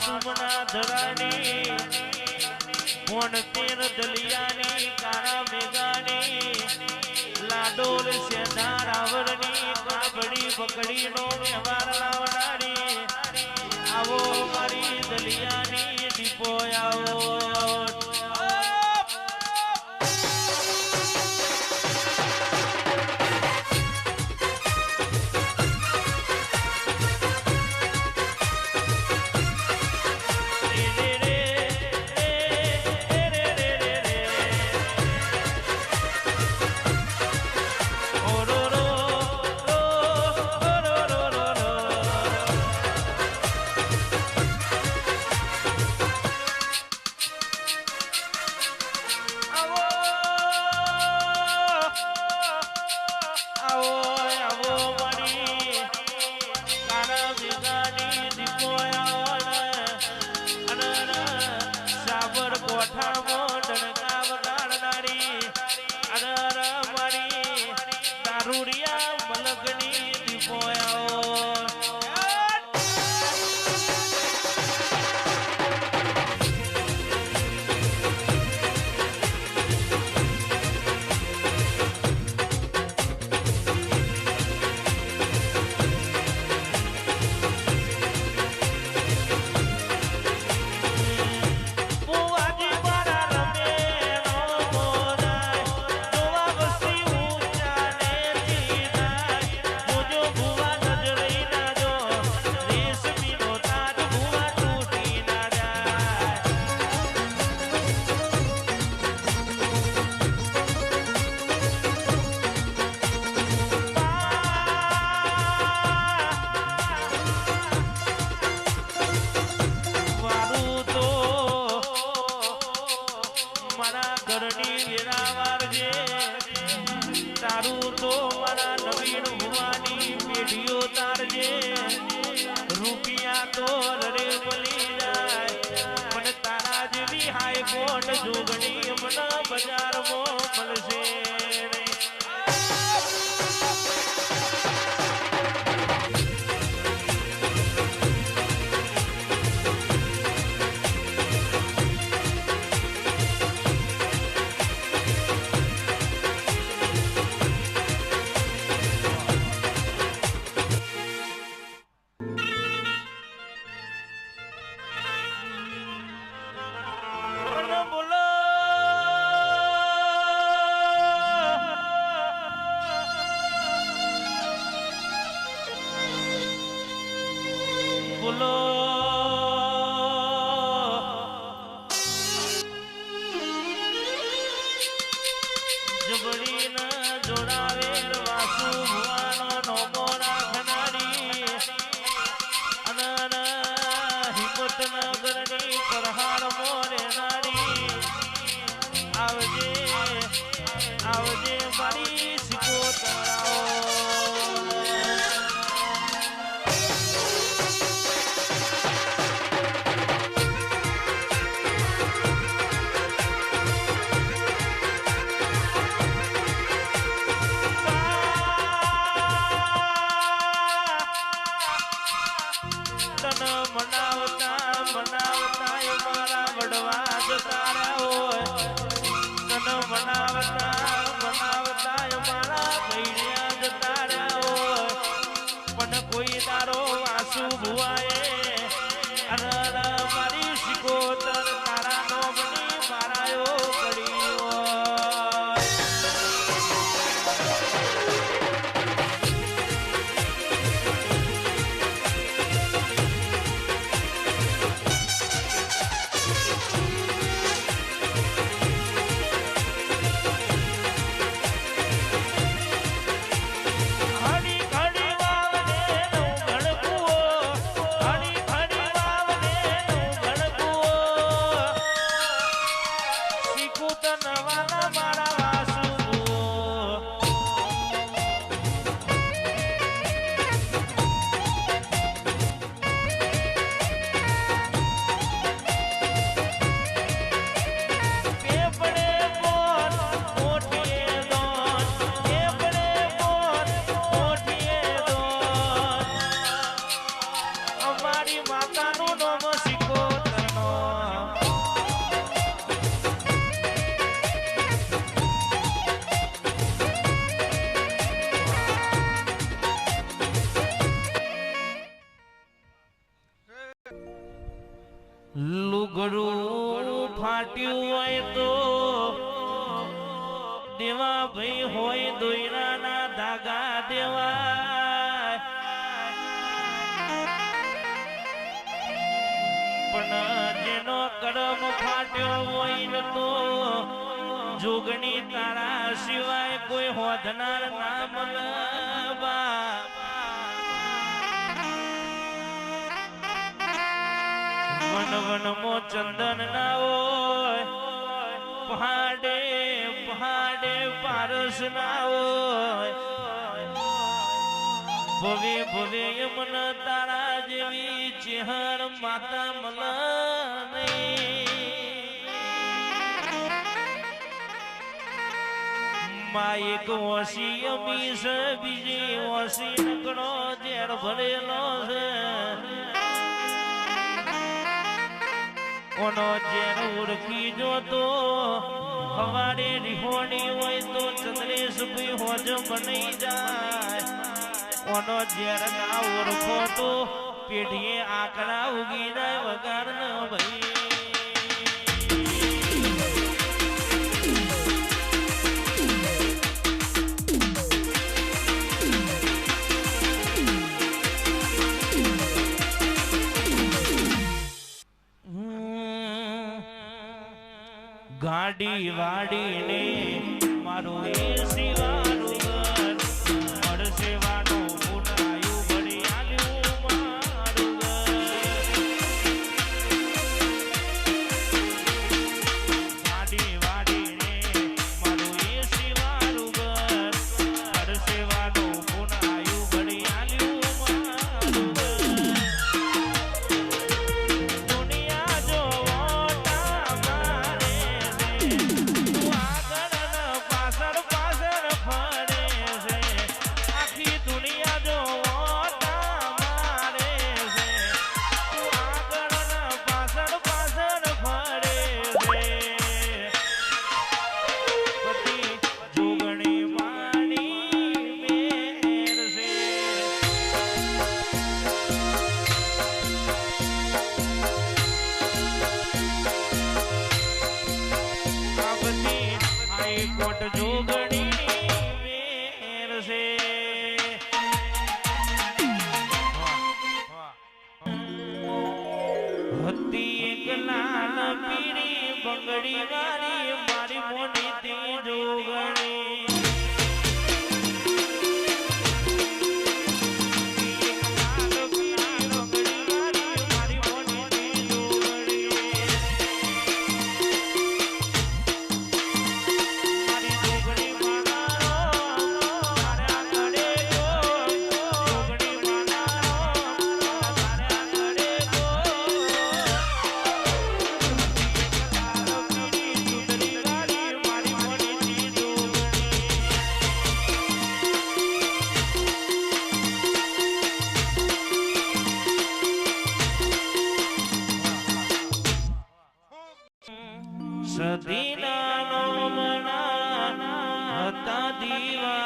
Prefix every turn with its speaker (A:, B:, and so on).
A: માસુમના ધરાની મોણ તેર દલિયાની કાળા મેઘાની લાડોલ શેઠા રાવરની કાબડી પકડીનો વ્યવહાર લાવનારી આવો મારી દલિયાની દીપો આવો રૂપિયા તો રે બલી જાય પણ તારા જેવી હાઈકોર્ટ જોગણી મને બજારમાં મળશે આવજે મારી સિકોતરાઓ તન મનાવતા મારા વડવા જતા હોય તન મનાવતા લુગડું ફાટ્યું હોય તો દેવા ભાઈ હોય દોયરાના ધાગા દેવા પણ જેનો કરમ ફાટ્યો હોય તો જોગણી તારા સિવાય કોઈ હોધનાર ના મળવા વન વન મો ચંદન ના હોય પહાડે પહાડે પારસ ના હોય ભવે ભવે યમન તારા જેવી ચેહર માતા મલા માયક ઓસી અમીશ બીજી ઓસી નકડો ઝેર ભરેલો છે ઓનો ઝેર ઉરખી જોતો હવારે રીહોણી હોય તો ચંદ્રેશ ભાઈ હોજ બની જાય ઓનો ઝેર ના ઓળખો તો પેઢીએ આકડા ઉગી જાય વગાર ન ભાઈ ગાડી વાડીને મારું એ શિવાનું ઘર મળશે વાનું પુનાયું ભરી આલ્યું મારું ઘર ગાડી વાડીને મારું એ શિવાનું ઘર મળશે વાનું પુનાયું ભરી આલ્યું મારું ઘર દુનિયા જોવો કોટ જોગણી મેર છે હતી એક લાલ પીળી બંગડી વાળી મારી મોની તે જોગણી સદીના નો મના હતા દીવા